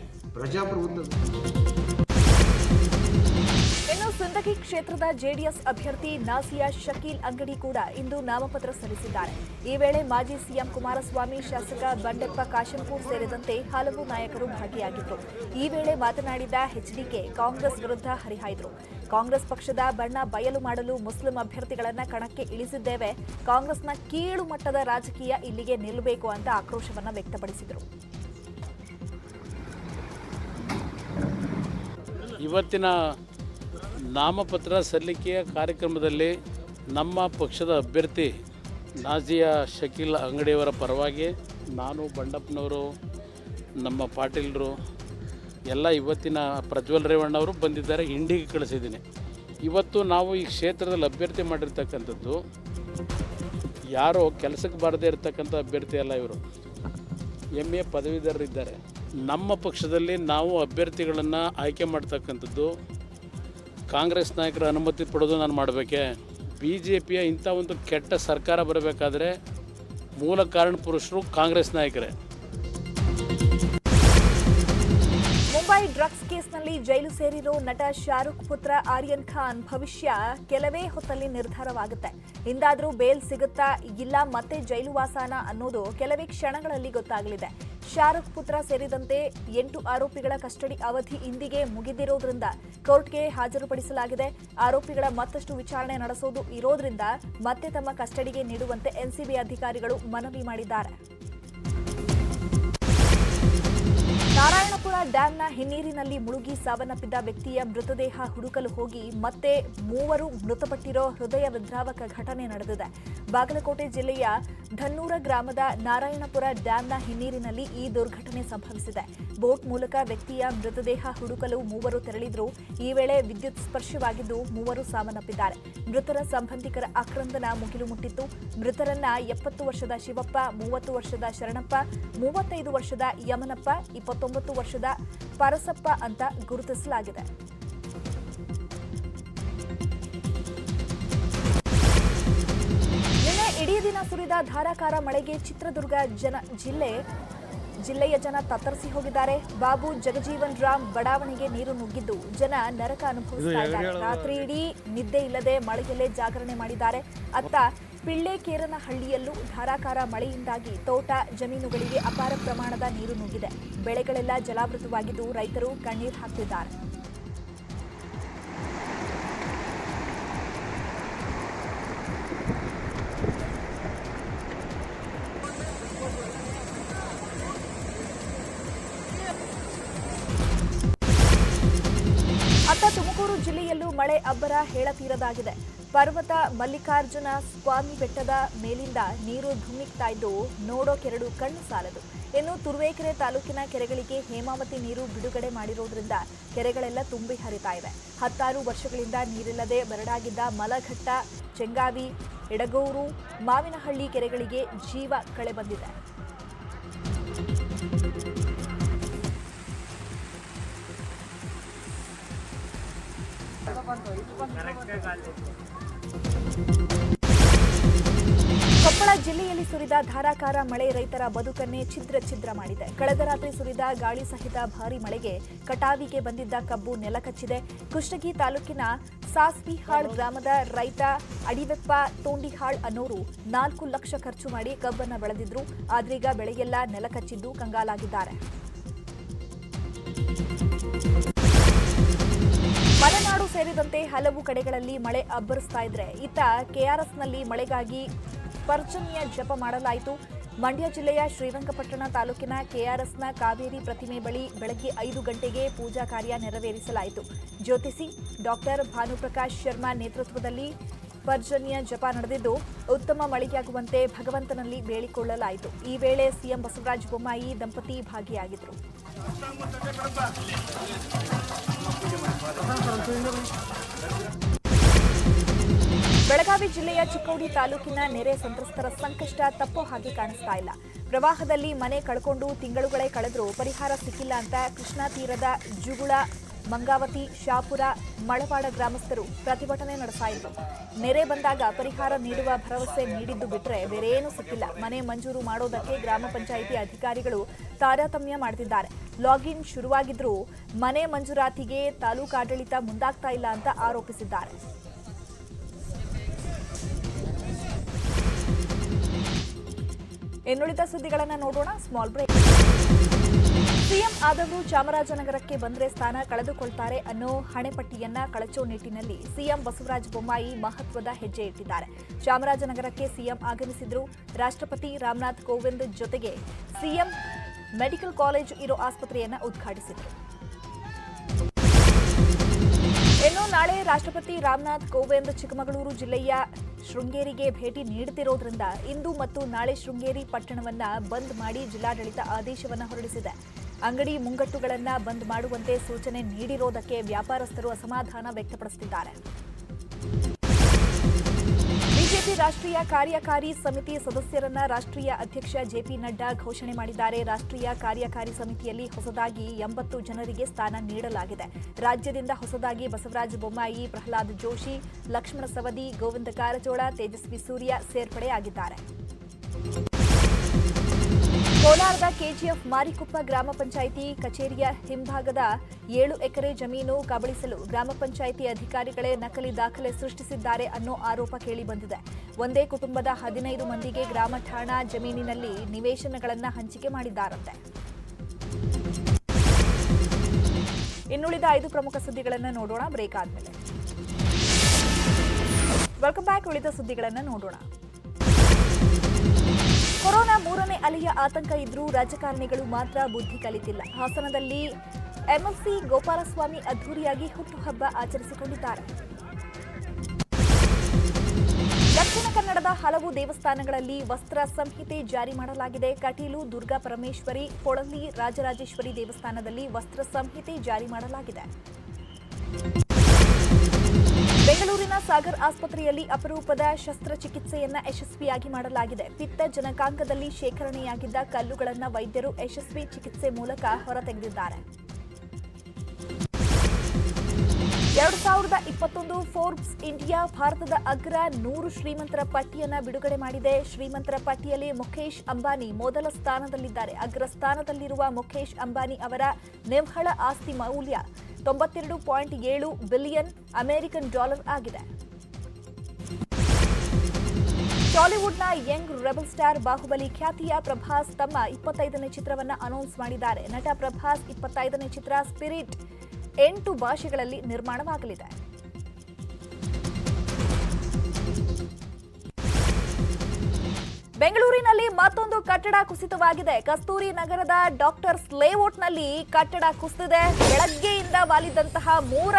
ಇನ್ನು ಸಿಂದಗಿ ಕ್ಷೇತ್ರದ ಜೆಡಿಎಸ್ ಅಭ್ಯರ್ಥಿ ನಾಸಿಯಾ ಶಕೀಲ್ ಅಂಗಡಿ ಕೂಡ ಇಂದು ನಾಮಪತ್ರ ಸಲ್ಲಿಸಿದ್ದಾರೆ. ಈ ವೇಳೆ ಮಾಜಿ ಸಿಎಂ ಕುಮಾರಸ್ವಾಮಿ, ಶಾಸಕ ಬಂಡೆಪ್ಪ ಕಾಶಂಪೂರ್ ಸೇರಿದಂತೆ ಹಲವು ನಾಯಕರು ಭಾಗಿಯಾಗಿದ್ದರು. ಈ ವೇಳೆ ಮಾತನಾಡಿದ ಎಚ್ಡಿಕೆ ಕಾಂಗ್ರೆಸ್ ವಿರುದ್ಧ ಹರಿಹಾಯ್ದರು. ಕಾಂಗ್ರೆಸ್ ಪಕ್ಷದ ಬಣ್ಣ ಬಯಲು ಮಾಡಲು ಮುಸ್ಲಿಂ ಅಭ್ಯರ್ಥಿಗಳನ್ನ ಕಣಕ್ಕೆ ಇಳಿಸಿದ್ದೇವೆ. ಕಾಂಗ್ರೆಸ್ನ ಕೀಳು ಮಟ್ಟದ ರಾಜಕೀಯ ಇಲ್ಲಿಗೆ ನಿಲ್ಲಬೇಕು ಅಂತ ಆಕ್ರೋಶವನ್ನ ವ್ಯಕ್ತಪಡಿಸಿದರು. ಇವತ್ತಿನ ನಾಮಪತ್ರ ಸಲ್ಲಿಕೆಯ ಕಾರ್ಯಕ್ರಮದಲ್ಲಿ ನಮ್ಮ ಪಕ್ಷದ ಅಭ್ಯರ್ಥಿ ನಾಜಿಯಾ ಶಕೀಲ್ ಅಂಗಡಿಯವರ ಪರವಾಗಿ ನಾನು, ಬಂಡಪ್ಪನವರು, ನಮ್ಮ ಪಾಟೀಲರು ಎಲ್ಲ ಇವತ್ತಿನ ಪ್ರಜ್ವಲ್ ರೇವಣ್ಣವರು ಬಂದಿದ್ದಾರೆ. ಇಂಡಿಗೆ ಕಳಿಸಿದ್ದೀನಿ. ಇವತ್ತು ನಾವು ಈ ಕ್ಷೇತ್ರದಲ್ಲಿ ಅಭ್ಯರ್ಥಿ ಮಾಡಿರ್ತಕ್ಕಂಥದ್ದು ಯಾರೋ ಕೆಲಸಕ್ಕೆ ಬಾರದೇ ಇರತಕ್ಕಂಥ ಅಭ್ಯರ್ಥಿ ಅಲ್ಲ. ಇವರು MA ಪದವೀಧರರಿದ್ದಾರೆ. ನಮ್ಮ ಪಕ್ಷದಲ್ಲಿ ನಾವು ಅಭ್ಯರ್ಥಿಗಳನ್ನು ಆಯ್ಕೆ ಮಾಡ್ತಕ್ಕಂಥದ್ದು ಕಾಂಗ್ರೆಸ್ ನಾಯಕರ ಅನುಮತಿ ಪಡೆದು ನಾನು ಮಾಡಬೇಕೆ? BJPಯ ಇಂಥ ಒಂದು ಕೆಟ್ಟ ಸರ್ಕಾರ ಬರಬೇಕಾದ್ರೆ ಮೂಲ ಕಾರಣ ಪುರುಷರು ಕಾಂಗ್ರೆಸ್ ನಾಯಕರೇ. ಮುಂಬೈ ಡ್ರಗ್ಸ್ ಕೇಸ್ನಲ್ಲಿ ಜೈಲು ಸೇರಿರೋ ನಟ ಶಾರುಖ್ ಪುತ್ರ ಆರ್ಯನ್ ಖಾನ್ ಭವಿಷ್ಯ ಕೆಲವೇ ಹೊತ್ತಲ್ಲಿ ನಿರ್ಧಾರವಾಗುತ್ತೆ. ಇಂದಾದರೂ ಬೇಲ್ ಸಿಗುತ್ತಾ ಇಲ್ಲ ಮತ್ತೆ ಜೈಲು ವಾಸನ ಅನ್ನೋದು ಕೆಲವೇ ಕ್ಷಣಗಳಲ್ಲಿ ಗೊತ್ತಾಗಲಿದೆ. ಶಾರುಖ್ ಪುತ್ರ ಸೇರಿದಂತೆ 8 ಆರೋಪಿಗಳ ಕಸ್ಟಡಿ ಅವಧಿ ಇಂದಿಗೆ ಮುಗಿದಿರೋದ್ರಿಂದ ಕೋರ್ಟ್ಗೆ ಹಾಜರುಪಡಿಸಲಾಗಿದೆ. ಆರೋಪಿಗಳ ಮತ್ತಷ್ಟು ವಿಚಾರಣೆ ನಡೆಸೋದು ಇರೋದ್ರಿಂದ ಮತ್ತೆ ತಮ್ಮ ಕಸ್ಟಡಿಗೆ ನೀಡುವಂತೆ NCB ಅಧಿಕಾರಿಗಳು ಮನವಿ ಮಾಡಿದ್ದಾರೆ. ನಾರಾಯಣಪುರ ಡ್ಯಾಂನ ಹಿನ್ನೀರಿನಲ್ಲಿ ಮುಳುಗಿ ಸಾವನ್ನಪ್ಪಿದ್ದ ವ್ಯಕ್ತಿಯ ಮೃತದೇಹ ಹುಡುಕಲು ಹೋಗಿ ಮತ್ತೆ 3 ಮೃತಪಟ್ಟಿರೋ ಹೃದಯ ವಿದ್ರಾವಕ ಘಟನೆ ನಡೆದಿದೆ. ಬಾಗಲಕೋಟೆ ಜಿಲ್ಲೆಯ ಧನ್ನೂರ ಗ್ರಾಮದ ನಾರಾಯಣಪುರ ಡ್ಯಾಂನ ಹಿನ್ನೀರಿನಲ್ಲಿ ಈ ದುರ್ಘಟನೆ ಸಂಭವಿಸಿದೆ. ಬೋಟ್ ಮೂಲಕ ವ್ಯಕ್ತಿಯ ಮೃತದೇಹ ಹುಡುಕಲು 3 ತೆರಳಿದ್ರು. ಈ ವೇಳೆ ವಿದ್ಯುತ್ ಸ್ಪರ್ಶವಾಗಿದ್ದು 3 ಸಾವನ್ನಪ್ಪಿದ್ದಾರೆ. ಮೃತರ ಸಂಬಂಧಿಕರ ಆಕ್ರಂದನ ಮುಗಿಲು ಮುಟ್ಟಿತ್ತು. ಮೃತರನ್ನ 70 ವರ್ಷದ ಶಿವಪ್ಪ, 30 ವರ್ಷದ ಶರಣಪ್ಪ, 35 ವರ್ಷದ ಯಮನಪ್ಪ, 29 ವರ್ಷದ ಪರಸಪ್ಪ ಅಂತ ಗುರುತಿಸಲಾಗಿದೆ. ನಿನ್ನೆ ಇಡೀ ದಿನ ಸುರಿದ ಧಾರಾಕಾರ ಮಳೆಗೆ ಚಿತ್ರದುರ್ಗ ಜಿಲ್ಲೆಯ ಜನ ತತ್ತರಿಸಿ ಹೋಗಿದ್ದಾರೆ. ಬಾಬು ಜಗಜೀವನ್ ರಾಮ್ ಬಡಾವಣೆಗೆ ನೀರು ನುಗ್ಗಿದ್ದು ಜನ ನರಕ ಅನುಭವಿಸ್ತಾ ಇದ್ದಾರೆ. ರಾತ್ರಿ ಇಡೀ ನಿದ್ದೆ ಇಲ್ಲದೆ ಮಳೆಯಲ್ಲೇ ಜಾಗರಣೆ ಮಾಡಿದ್ದಾರೆ. ಅತ್ತ ಪಿಳ್ಳೆಕೇರನಹಳ್ಳಿಯಲ್ಲೂ ಧಾರಾಕಾರ ಮಳೆಯಿಂದಾಗಿ ತೋಟ ಜಮೀನುಗಳಿಗೆ ಅಪಾರ ಪ್ರಮಾಣದ ನೀರು ನುಗ್ಗಿದೆ. ಬೆಳೆಗಳೆಲ್ಲ ಜಲಾವೃತವಾಗಿದ್ದು ರೈತರು ಕಣ್ಣೀರು ಹಾಕ್ತಿದ್ದಾರೆ. ಅತ್ತ ತುಮಕೂರು ಜಿಲ್ಲೆಯಲ್ಲೂ ಮಳೆ ಅಬ್ಬರ ಹೇಳತೀರದಾಗಿದೆ. ಪರ್ವತ ಮಲ್ಲಿಕಾರ್ಜುನ ಸ್ವಾಮಿ ಬೆಟ್ಟದ ಮೇಲಿಂದ ನೀರು ಧುಮ್ಮಿಕ್ತಾ ಇದ್ದು ನೋಡೋಕೆರಡು ಕಣ್ಣು ಸಾಲದು. ಇನ್ನು ತುರುವೇಕೆರೆ ತಾಲೂಕಿನ ಕೆರೆಗಳಿಗೆ ಹೇಮಾವತಿ ನೀರು ಬಿಡುಗಡೆ ಮಾಡಿರೋದ್ರಿಂದ ಕೆರೆಗಳೆಲ್ಲ ತುಂಬಿ ಹರಿತಾ ಇವೆ. 10 ವರ್ಷಗಳಿಂದ ನೀರಿಲ್ಲದೆ ಬರಡಾಗಿದ್ದ ಮಲಘಟ್ಟ, ಚೆಂಗಾವಿ, ಎಡಗೂರು, ಮಾವಿನಹಳ್ಳಿ ಕೆರೆಗಳಿಗೆ ಜೀವ ಕಳೆ ಬಂದಿದೆ. ಕೊಪ್ಪಳ ಜಿಲ್ಲೆಯಲ್ಲಿ ಸುರಿದ ಧಾರಾಕಾರ ಮಳೆ ರೈತರ ಬದುಕನ್ನೇ ಛಿದ್ರ ಮಾಡಿದೆ. ಕಳೆದ ರಾತ್ರಿ ಸುರಿದ ಗಾಳಿ ಸಹಿತ ಭಾರೀ ಮಳೆಗೆ ಕಟಾವಿಗೆ ಬಂದಿದ್ದ ಕಬ್ಬು ನೆಲಕಚ್ಚಿದೆ. ಕುಷ್ಟಗಿ ತಾಲೂಕಿನ ಸಾಸ್ವಿಹಾಳ್ ಗ್ರಾಮದ ರೈತ ಅಡಿವೆಪ್ಪ ತೋಂಡಿಹಾಳ್ ಅನ್ನೋರು 4 ಲಕ್ಷ ಖರ್ಚು ಮಾಡಿ ಕಬ್ಬನ್ನು ಬೆಳೆದಿದ್ರು. ಆದ್ರೀಗ ಬೆಳೆಯೆಲ್ಲ ನೆಲಕಚ್ಚಿದ್ದು ಕಂಗಾಲಾಗಿದ್ದಾರೆ. ಮಲೆನಾಡು ಸೇರಿದಂತೆ ಹಲವು ಕಡೆಗಳಲ್ಲಿ ಮಳೆ ಅಬ್ಬರಿಸ್ತಾ ಇದ್ರೆ ಇತ್ತ ಕೆಆರ್ಎಸ್ನಲ್ಲಿ ಮಳೆಗಾಗಿ ಪರ್ಜನ್ಯ ಜಪ ಮಾಡಲಾಯಿತು. ಮಂಡ್ಯ ಜಿಲ್ಲೆಯ ಶ್ರೀರಂಗಪಟ್ಟಣ ತಾಲೂಕಿನ ಕೆಆರ್ಎಸ್ನ ಕಾವೇರಿ ಪ್ರತಿಮೆ ಬಳಿ ಬೆಳಗ್ಗೆ 5 ಗಂಟೆಗೆ ಪೂಜಾ ಕಾರ್ಯ ನೆರವೇರಿಸಲಾಯಿತು. ಜ್ಯೋತಿಷಿ ಡಾಕ್ಟರ್ ಭಾನುಪ್ರಕಾಶ್ ಶರ್ಮಾ ನೇತೃತ್ವದಲ್ಲಿ ಪರ್ಜನ್ಯ ಜಪ ನಡೆದಿದ್ದು ಉತ್ತಮ ಮಳೆಯಾಗುವಂತೆ ಭಗವಂತನಲ್ಲಿ ಬೇಡಿಕೊಳ್ಳಲಾಯಿತು. ಈ ವೇಳೆ ಸಿಎಂ ಬಸವರಾಜ ಬೊಮ್ಮಾಯಿ ದಂಪತಿ ಭಾಗಿಯಾಗಿದ್ದರು. ಬೆಳಗಾವಿ ಜಿಲ್ಲೆಯ ಚಿಕ್ಕೋಡಿ ತಾಲೂಕಿನ ನೆರೆ ಸಂತ್ರಸ್ತರ ಸಂಕಷ್ಟ ತಪ್ಪೋ ಹಾಗೆ ಕಾಣಿಸ್ತಾ ಇಲ್ಲ. ಪ್ರವಾಹದಲ್ಲಿ ಮನೆ ಕಳ್ಕೊಂಡು ತಿಂಗಳುಗಳೇ ಕಳೆದರೂ ಪರಿಹಾರ ಸಿಕ್ಕಿಲ್ಲ ಅಂತ ಕೃಷ್ಣಾ ತೀರದ ಜುಗುಳ, ಮಂಗಾವತಿ, ಶಾಪುರ, ಮಳವಾಡ ಗ್ರಾಮಸ್ಥರು ಪ್ರತಿಭಟನೆ ನಡೆಸ್ತಾ ಇದ್ರು. ನೆರೆ ಬಂದಾಗ ಪರಿಹಾರ ನೀಡುವ ಭರವಸೆ ನೀಡಿದ್ದು ಬಿಟ್ರೆ ಬೇರೇನೂ ಸಿಕ್ಕಿಲ್ಲ. ಮನೆ ಮಂಜೂರು ಮಾಡೋದಕ್ಕೆ ಗ್ರಾಮ ಪಂಚಾಯಿತಿ ಅಧಿಕಾರಿಗಳು ತಾರತಮ್ಯ ಮಾಡುತ್ತಿದ್ದಾರೆ. ಲಾಗಿನ್ ಶುರುವಾಗಿದ್ರೂ ಮನೆ ಮಂಜೂರಾತಿಗೆ ತಾಲೂಕಾಡಳಿತ ಮುಂದಾಗ್ತಾ ಇಲ್ಲ ಅಂತ ಆರೋಪಿಸಿದ್ದಾರೆ. ಇನ್ನುಳಿದ ಸುದ್ದಿಗಳನ್ನು ನೋಡೋಣ. Small break. ಸಿಎಂ ಆದವರು ಚಾಮರಾಜನಗರಕ್ಕೆ ಬಂದ್ರೆ ಸ್ಥಾನ ಕಳೆದುಕೊಳ್ತಾರೆ ಅನ್ನೋ ಹಣೆಪಟ್ಟಿಯನ್ನ ಕಳಚೋ ನಿಟ್ಟಿನಲ್ಲಿ ಸಿಎಂ ಬಸವರಾಜ ಬೊಮ್ಮಾಯಿ ಮಹತ್ವದ ಹೆಜ್ಜೆ ಇಟ್ಟಿದ್ದಾರೆ. ಚಾಮರಾಜನಗರಕ್ಕೆ ಸಿಎಂ ಆಗಮಿಸಿದ್ರು. ರಾಷ್ಟ್ರಪತಿ ರಾಮನಾಥ್ ಕೋವಿಂದ್ ಜೊತೆಗೆ ಸಿಎಂ ಮೆಡಿಕಲ್ ಕಾಲೇಜ್ ಇರೋ ಆಸ್ಪತ್ರೆಯನ್ನ ಉದ್ಘಾಟಿಸಿದ್ರು. ಇನ್ನು ನಾಳೆ ರಾಷ್ಟ್ರಪತಿ ರಾಮನಾಥ್ ಕೋವಿಂದ್ ಚಿಕ್ಕಮಗಳೂರು ಜಿಲ್ಲೆಯ ಶೃಂಗೇರಿಗೆ ಭೇಟಿ ನೀಡುತ್ತಿರೋದ್ರಿಂದ ಇಂದು ಮತ್ತು ನಾಳೆ ಶೃಂಗೇರಿ ಪಟ್ಟಣವನ್ನ ಬಂದ್ ಮಾಡಿ ಜಿಲ್ಲಾಡಳಿತ ಆದೇಶವನ್ನು ಹೊರಡಿಸಿದೆ. ಅಂಗಡಿ ಮುಂಗಟ್ಟುಗಳನ್ನ ಬಂದ್ ಮಾಡುವಂತೆ ಸೂಚನೆ ನೀಡಿರೋದಕ್ಕೆ ವ್ಯಾಪಾರಸ್ಥರು ಅಸಮಾಧಾನ ವ್ಯಕ್ತಪಡಿಸುತ್ತಿದ್ದಾರೆ. ಬಿಜೆಪಿ ರಾಷ್ಟ್ರೀಯ ಕಾರ್ಯಕಾರಿ ಸಮಿತಿ ಸದಸ್ಯರನ್ನ ರಾಷ್ಟ್ರೀಯ ಅಧ್ಯಕ್ಷ ಜೆಪಿ ನಡ್ಡಾ ಘೋಷಣೆ ಮಾಡಿದ್ದಾರೆ. ರಾಷ್ಟ್ರೀಯ ಕಾರ್ಯಕಾರಿ ಸಮಿತಿಯಲ್ಲಿ ಹೊಸದಾಗಿ 80 ಜನರಿಗೆ ಸ್ಥಾನ ನೀಡಲಾಗಿದೆ. ರಾಜ್ಯದಿಂದ ಹೊಸದಾಗಿ ಬಸವರಾಜ ಬೊಮ್ಮಾಯಿ, ಪ್ರಹ್ಲಾದ್ ಜೋಶಿ, ಲಕ್ಷ್ಮಣ ಸವದಿ, ಗೋವಿಂದ ಕಾರಜೋಳ, ತೇಜಸ್ವಿ ಸೂರ್ಯ ಸೇರ್ಪಡೆಯಾಗಿದ್ದಾರೆ. ಕೋಲಾರದ ಕೆಜಿಎಫ್ ಮಾರಿಕೊಪ್ಪ ಗ್ರಾಮ ಪಂಚಾಯಿತಿ ಕಚೇರಿಯ ಹಿಂಭಾಗದ 7 ಎಕರೆ ಜಮೀನು ಕಬಳಿಸಲು ಗ್ರಾಮ ಪಂಚಾಯಿತಿ ಅಧಿಕಾರಿಗಳೇ ನಕಲಿ ದಾಖಲೆ ಸೃಷ್ಟಿಸಿದ್ದಾರೆ ಅನ್ನೋ ಆರೋಪ ಕೇಳಿಬಂದಿದೆ. ಒಂದೇ ಕುಟುಂಬದ 15 ಮಂದಿಗೆ ಗ್ರಾಮ ಠಾಣಾ ಜಮೀನಿನಲ್ಲಿ ನಿವೇಶನಗಳನ್ನು ಹಂಚಿಕೆ ಮಾಡಿದ್ದಾರಂತೆ. ಇನ್ನುಳಿದ 5 ಪ್ರಮುಖ ಸುದ್ದಿಗಳನ್ನು ನೋಡೋಣ ಬ್ರೇಕ್ ಆದ್ಮೇಲೆ. Welcome back. ಉಳಿದ ಸುದ್ದಿಗಳನ್ನು ನೋಡೋಣ. ಕೊರೋನಾ ಮೂರನೇ ಅಲೆಯ ಆತಂಕ ಇದ್ರೂ ರಾಜಕಾರಣಿಗಳು ಮಾತ್ರ ಬುದ್ಧಿ ಕಲಿತಿಲ್ಲ. ಹಾಸನದಲ್ಲಿ ಎಂಎಲ್ಸಿ ಗೋಪಾಲಸ್ವಾಮಿ ಅದ್ದೂರಿಯಾಗಿ ಹುಟ್ಟುಹಬ್ಬ ಆಚರಿಸಿಕೊಂಡಿದ್ದಾರೆ. ದಕ್ಷಿಣ ಕನ್ನಡದ ಹಲವು ದೇವಸ್ಥಾನಗಳಲ್ಲಿ ವಸ್ತ್ರ ಸಂಹಿತೆ ಜಾರಿ ಮಾಡಲಾಗಿದೆ. ಕಟೀಲು ದುರ್ಗಾ ಪರಮೇಶ್ವರಿ, ಪೊಳಲಿ ರಾಜರಾಜೇಶ್ವರಿ ದೇವಸ್ಥಾನದಲ್ಲಿ ವಸ್ತ್ರ ಸಂಹಿತೆ ಜಾರಿ ಮಾಡಲಾಗಿದೆ. ಬೆಂಗಳೂರಿನ ಸಾಗರ್ ಆಸ್ಪತ್ರೆಯಲ್ಲಿ ಅಪರೂಪದ ಶಸ್ತ್ರಚಿಕಿತ್ಸೆಯನ್ನ ಯಶಸ್ವಿಯಾಗಿ ಮಾಡಲಾಗಿದೆ. ಪಿತ್ತ ಜನಕಾಂಗದಲ್ಲಿ ಶೇಖರಣೆಯಾಗಿದ್ದ ಕಲ್ಲುಗಳನ್ನು ವೈದ್ಯರು ಯಶಸ್ವಿ ಚಿಕಿತ್ಸೆ ಮೂಲಕ ಹೊರತೆಗೆದಿದ್ದಾರೆ. 2021 ಫೋರ್ಬ್ಸ್ ಇಂಡಿಯಾ ಭಾರತದ ಅಗ್ರ 100 ಶ್ರೀಮಂತರ ಪಟ್ಟಿಯನ್ನು ಬಿಡುಗಡೆ ಮಾಡಿದೆ. ಶ್ರೀಮಂತರ ಪಟ್ಟಿಯಲ್ಲಿ ಮುಖೇಶ್ ಅಂಬಾನಿ ಮೊದಲ ಸ್ಥಾನದಲ್ಲಿದ್ದಾರೆ. ಅಗ್ರ ಸ್ಥಾನದಲ್ಲಿರುವ ಮುಖೇಶ್ ಅಂಬಾನಿ ಅವರ ನಿವ್ವಳ ಆಸ್ತಿ ಮೌಲ್ಯ 92.7 ಬಿಲಿಯನ್ ಅಮೆರಿಕನ್ ಡಾಲರ್ ಆಗಿದೆ. ಟಾಲಿವುಡ್ನ ಯಂಗ್ ರೆಬಲ್ ಸ್ಟಾರ್ ಬಾಹುಬಲಿ ಖ್ಯಾತಿಯ ಪ್ರಭಾಸ್ ತಮ್ಮ 25ನೇ ಚಿತ್ರವನ್ನು ಅನೌನ್ಸ್ ಮಾಡಿದ್ದಾರೆ. ನಟ ಪ್ರಭಾಸ್ 25ನೇ ಚಿತ್ರ ಸ್ಪಿರಿಟ್ 8 ಭಾಷೆಗಳಲ್ಲಿ ನಿರ್ಮಾಣವಾಗಲಿದೆ. ಬೆಂಗಳೂರಿನಲ್ಲಿ ಮತ್ತೊಂದು ಕಟ್ಟಡ ಕುಸಿತವಾಗಿದೆ. ಕಸ್ತೂರಿ ನಗರದ ಡಾಕ್ಟರ್ಸ್ ಲೇಔಟ್ನಲ್ಲಿ ಕಟ್ಟಡ ಕುಸಿದಿದೆ. ಬೆಳಗ್ಗೆಯಿಂದ ವಾಲಿದಂತಹ 3